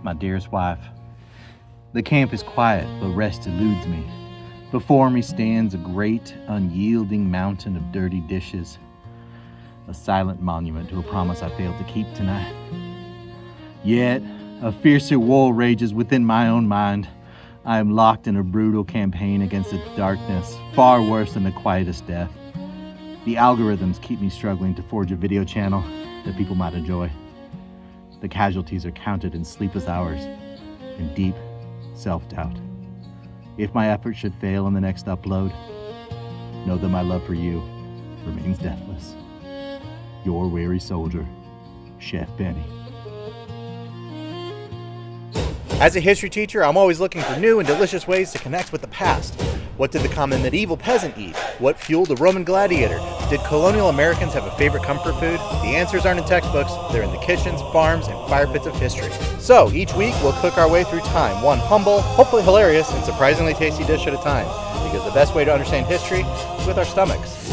my dearest wife. The camp is quiet, but rest eludes me. Before me stands a great, unyielding mountain of dirty dishes, a silent monument to a promise I failed to keep tonight. Yet, a fiercer war rages within my own mind. I am locked in a brutal campaign against a darkness far worse than the quietest death. The algorithms keep me struggling to forge a video channel that people might enjoy. The casualties are counted in sleepless hours and deep self-doubt. If my efforts should fail in the next upload, know that my love for you remains deathless. Your weary soldier, Chef Benny. As a history teacher, I'm always looking for new and delicious ways to connect with the past. What did the common medieval peasant eat? What fueled the Roman gladiator? Did colonial Americans have a favorite comfort food? The answers aren't in textbooks, they're in the kitchens, farms, and fire pits of history. So, each week we'll cook our way through time, one humble, hopefully hilarious, and surprisingly tasty dish at a time. Because the best way to understand history is with our stomachs.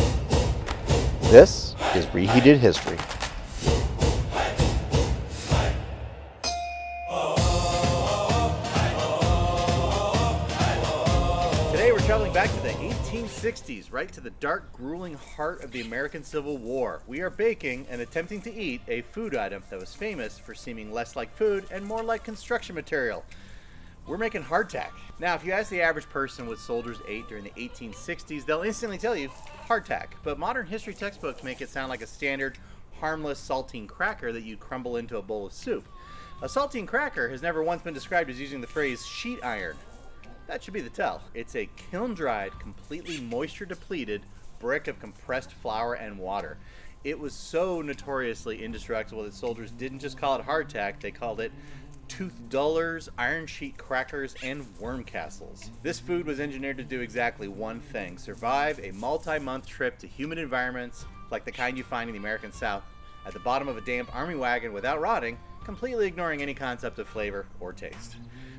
This is Reheated History. Traveling back to the 1860s, right to the dark, grueling heart of the American Civil War. We are baking and attempting to eat a food item that was famous for seeming less like food and more like construction material. We're making hardtack. Now, if you ask the average person what soldiers ate during the 1860s, they'll instantly tell you hardtack. But modern history textbooks make it sound like a standard, harmless saltine cracker that you'd crumble into a bowl of soup. A saltine cracker has never once been described as using the phrase sheet iron. That should be the tell. It's a kiln-dried, completely moisture-depleted brick of compressed flour and water. It was so notoriously indestructible that soldiers didn't just call it hardtack, they called it tooth dullers, iron sheet crackers, and worm castles. This food was engineered to do exactly one thing: survive a multi-month trip to humid environments like the kind you find in the American South at the bottom of a damp army wagon without rotting, completely ignoring any concept of flavor or taste.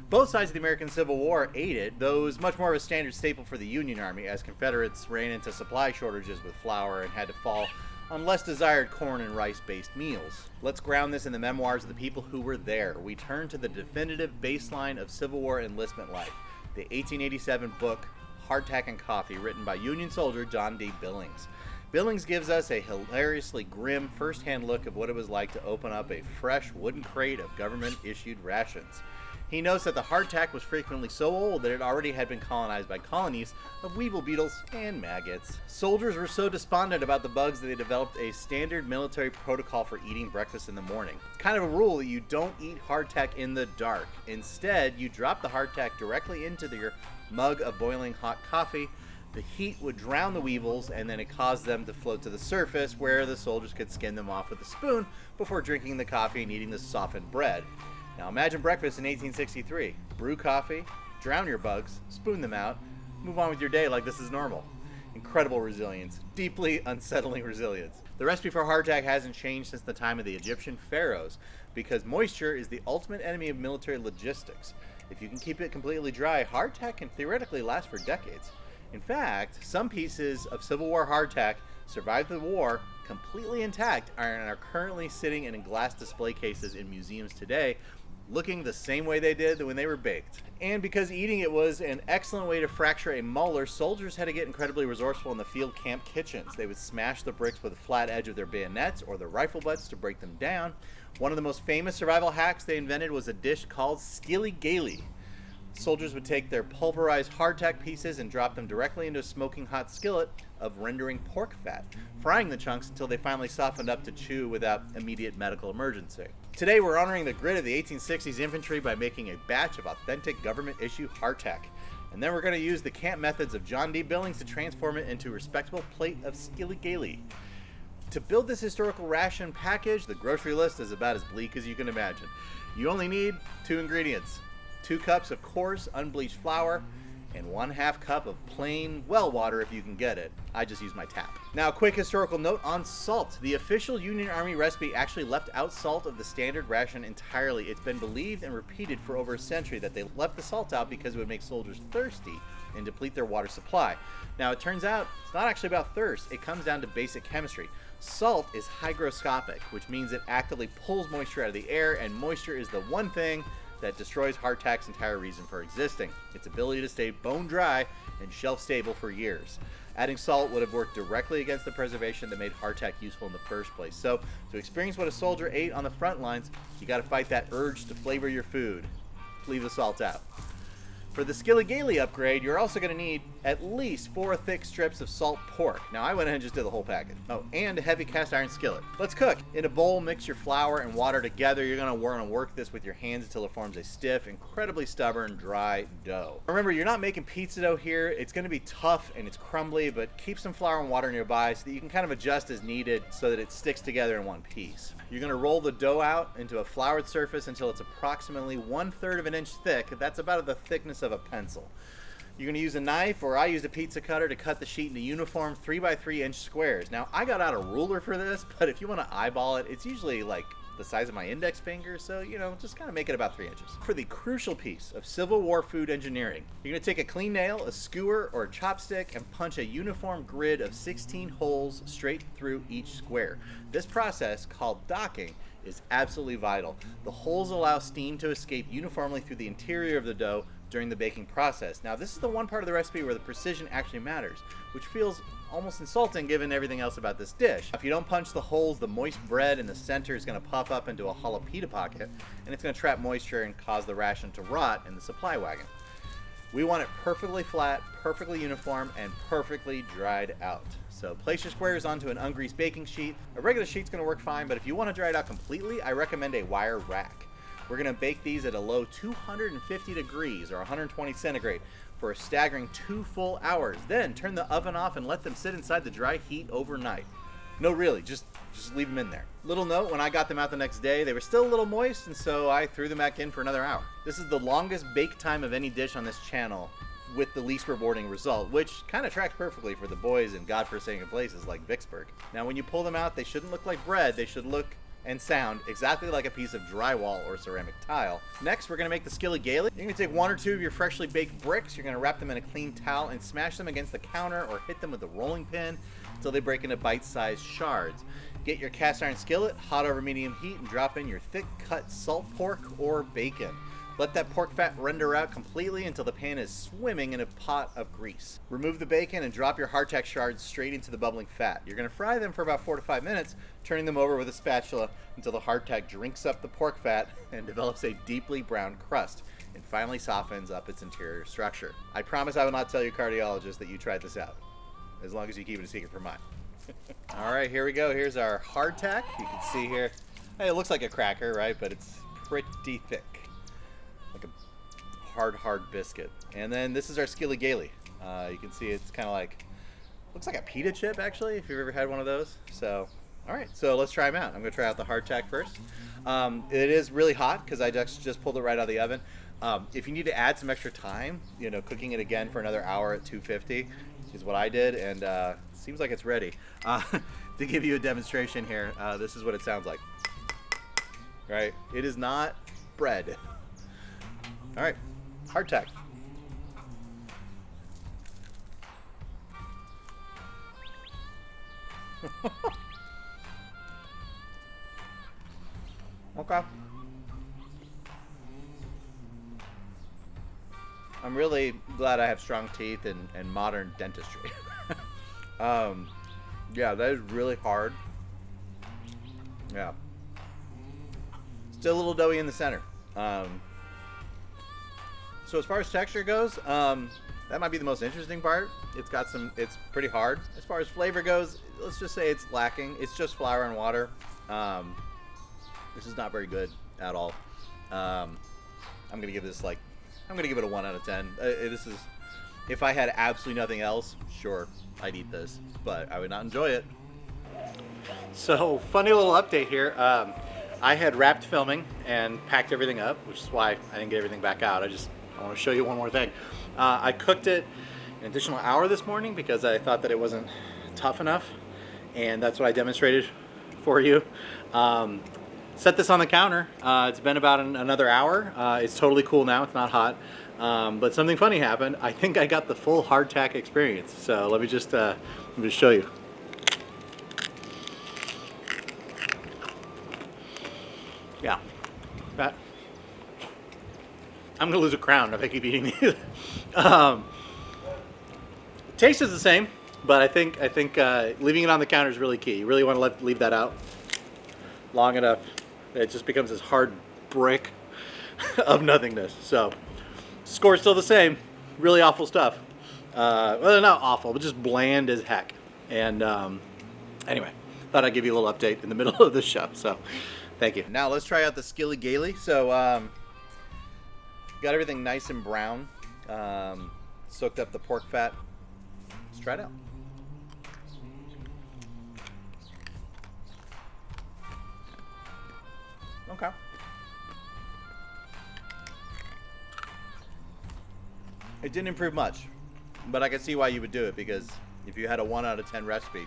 Both sides of the American Civil War ate it, though it was much more of a standard staple for the Union Army, as Confederates ran into supply shortages with flour and had to fall on less desired corn and rice-based meals. Let's ground this in the memoirs of the people who were there. We turn to the definitive baseline of Civil War enlistment life, the 1887 book Hardtack and Coffee, written by Union soldier John D. Billings. Billings gives us a hilariously grim first-hand look of what it was like to open up a fresh wooden crate of government-issued rations. He notes that the hardtack was frequently so old that it already had been colonized by colonies of weevil beetles and maggots. Soldiers were so despondent about the bugs that they developed a standard military protocol for eating breakfast in the morning. It's kind of a rule that you don't eat hardtack in the dark. Instead, you drop the hardtack directly into your mug of boiling hot coffee. The heat would drown the weevils, and then it caused them to float to the surface, where the soldiers could skin them off with a spoon before drinking the coffee and eating the softened bread. Now imagine breakfast in 1863. Brew coffee, drown your bugs, spoon them out, move on with your day like this is normal. Incredible resilience. Deeply unsettling resilience. The recipe for hardtack hasn't changed since the time of the Egyptian pharaohs, because moisture is the ultimate enemy of military logistics. If you can keep it completely dry, hardtack can theoretically last for decades. In fact, some pieces of Civil War hardtack survived the war completely intact and are currently sitting in glass display cases in museums today, looking the same way they did when they were baked. And because eating it was an excellent way to fracture a molar, soldiers had to get incredibly resourceful in the field camp kitchens. They would smash the bricks with the flat edge of their bayonets or their rifle butts to break them down. One of the most famous survival hacks they invented was a dish called skilly-gaily. Soldiers would take their pulverized hardtack pieces and drop them directly into a smoking hot skillet of rendering pork fat, frying the chunks until they finally softened up to chew without immediate medical emergency. Today we're honoring the grit of the 1860s infantry by making a batch of authentic government-issue hardtack. And then we're going to use the camp methods of John D. Billings to transform it into a respectable plate of skilly-gaily. To build this historical ration package, the grocery list is about as bleak as you can imagine. You only need 2 ingredients: 2 cups of coarse, unbleached flour, and 1/2 cup of plain well water if you can get it. I just use my tap. Now, a quick historical note on salt. The official Union Army recipe actually left out salt of the standard ration entirely. It's been believed and repeated for over a century that they left the salt out because it would make soldiers thirsty and deplete their water supply. Now, it turns out it's not actually about thirst. It comes down to basic chemistry. Salt is hygroscopic, which means it actively pulls moisture out of the air, and moisture is the one thing that destroys hardtack's entire reason for existing, its ability to stay bone dry and shelf stable for years. Adding salt would have worked directly against the preservation that made hardtack useful in the first place. So, to experience what a soldier ate on the front lines, you got to fight that urge to flavor your food. Leave the salt out. For the skilly-gaily upgrade, you're also going to need at least 4 thick strips of salt pork. Now, I went ahead and just did the whole package. Oh, and a heavy cast iron skillet. Let's cook. In a bowl, mix your flour and water together. You're going to want to work this with your hands until it forms a stiff, incredibly stubborn, dry dough. Remember, you're not making pizza dough here. It's going to be tough and it's crumbly, but keep some flour and water nearby so that you can kind of adjust as needed so that it sticks together in one piece. You're going to roll the dough out into a floured surface until it's approximately 1/3 of an inch thick. That's about the thickness of a pencil. You're going to use a knife, or I used a pizza cutter, to cut the sheet into uniform 3x3 inch squares. Now, I got out a ruler for this, but if you want to eyeball it, it's usually like the size of my index finger, so, you know, just kind of make it about 3 inches. For the crucial piece of Civil War food engineering, you're going to take a clean nail, a skewer, or a chopstick and punch a uniform grid of 16 holes straight through each square. This process, called docking, is absolutely vital. The holes allow steam to escape uniformly through the interior of the dough during the baking process. Now, this is the one part of the recipe where the precision actually matters, which feels almost insulting given everything else about this dish. If you don't punch the holes, the moist bread in the center is going to puff up into a hollow pita pocket, and it's going to trap moisture and cause the ration to rot in the supply wagon. We want it perfectly flat, perfectly uniform, and perfectly dried out. So place your squares onto an ungreased baking sheet. A regular sheet's going to work fine, but if you want to dry it out completely, I recommend a wire rack. We're going to bake these at a low 250 degrees or 120 centigrade for a staggering 2 full hours. Then turn the oven off and let them sit inside the dry heat overnight. No, really, just leave them in there. Little note, when I got them out the next day, they were still a little moist, and so I threw them back in for another hour. This is the longest bake time of any dish on this channel, with the least rewarding result, which kind of tracks perfectly for the boys in godforsaken places like Vicksburg. Now, when you pull them out, they shouldn't look like bread. They should look and sound exactly like a piece of drywall or ceramic tile. Next, we're gonna make the skilly-gaily. You're gonna take 1 or 2 of your freshly baked bricks. You're gonna wrap them in a clean towel and smash them against the counter or hit them with a rolling pin until they break into bite-sized shards. Get your cast iron skillet, hot over medium heat, and drop in your thick cut salt pork or bacon. Let that pork fat render out completely until the pan is swimming in a pot of grease. Remove the bacon and drop your hardtack shards straight into the bubbling fat. You're going to fry them for about 4 to 5 minutes, turning them over with a spatula until the hardtack drinks up the pork fat and develops a deeply browned crust and finally softens up its interior structure. I promise I will not tell your cardiologist that you tried this out, as long as you keep it a secret from mine. All right, here we go. Here's our hardtack. You can see here, hey, it looks like a cracker, right? But it's pretty thick. Like a hard biscuit. And then this is our skilly-gaily. You can see it's kind of like, looks like a pita chip actually, if you've ever had one of those. So, all right, so let's try them out. I'm gonna try out the hardtack first. It is really hot because I just pulled it right out of the oven. If you need to add some extra time, you know, cooking it again for another hour at 250 is what I did, and it seems like it's ready. To give you a demonstration here, this is what it sounds like. Right? It is not bread. All right, hardtack. Okay. I'm really glad I have strong teeth and modern dentistry. Yeah, that is really hard. Yeah. Still a little doughy in the center. So as far as texture goes, that might be the most interesting part. It's pretty hard. As far as flavor goes, let's just say it's lacking. It's just flour and water. This is not very good at all. I'm gonna give this I'm gonna give it a 1 out of 10. This is, if I had absolutely nothing else, sure, I'd eat this, but I would not enjoy it. So, funny little update here. I had wrapped filming and packed everything up, which is why I didn't get everything back out. I want to show you one more thing. I cooked it an additional hour this morning because I thought that it wasn't tough enough, and that's what I demonstrated for you. Set this on the counter. It's been about another hour. It's totally cool now. It's not hot. But something funny happened. I think I got the full hardtack experience. So let me just show you. Yeah. That. I'm gonna lose a crown if I keep eating these. Taste is the same, but I think leaving it on the counter is really key. You really want to leave that out long enough that it just becomes this hard brick of nothingness. So, score's still the same. Really awful stuff. Well, not awful, but just bland as heck. And anyway, thought I'd give you a little update in the middle of the show. So, thank you. Now let's try out the Skilly Gaily. So, got everything nice and brown. Soaked up the pork fat. Let's try it out. Okay. It didn't improve much, but I can see why you would do it, because if you had a 1 out of 10 recipe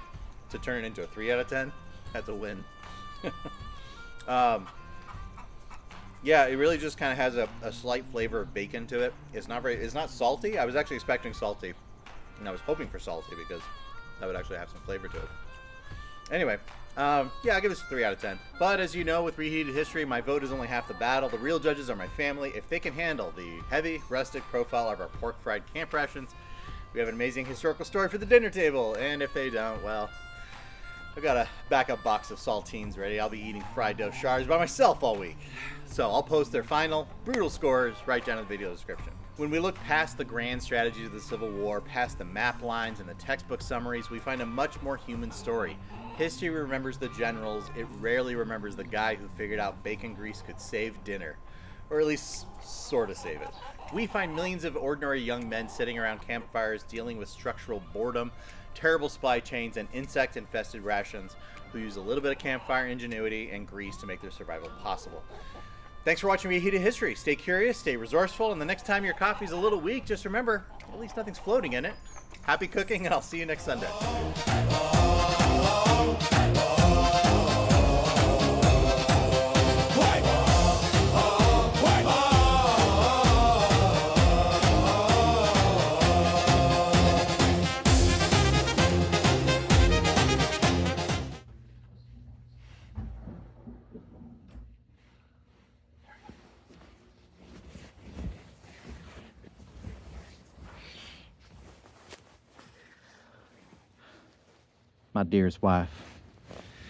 to turn it into a 3 out of 10, that's a win. Yeah, it really just kind of has a slight flavor of bacon to it. It's not salty. I was actually expecting salty, and I was hoping for salty because that would actually have some flavor to it. Anyway, yeah, I'll give this a 3 out of 10. But as you know, with Reheated History, my vote is only half the battle. The real judges are my family. If they can handle the heavy, rustic profile of our pork fried camp rations, we have an amazing historical story for the dinner table. And if they don't, well, I've got a backup box of saltines ready. I'll be eating fried dough shards by myself all week. So I'll post their final, brutal scores right down in the video description. When we look past the grand strategies of the Civil War, past the map lines and the textbook summaries, we find a much more human story. History remembers the generals. It rarely remembers the guy who figured out bacon grease could save dinner. Or at least sort of save it. We find millions of ordinary young men sitting around campfires dealing with structural boredom, terrible supply chains, and insect-infested rations, who use a little bit of campfire ingenuity and grease to make their survival possible. Thanks for watching Reheated History. Stay curious, stay resourceful, and the next time your coffee's a little weak, just remember, at least nothing's floating in it. Happy cooking, and I'll see you next Sunday. My dearest wife,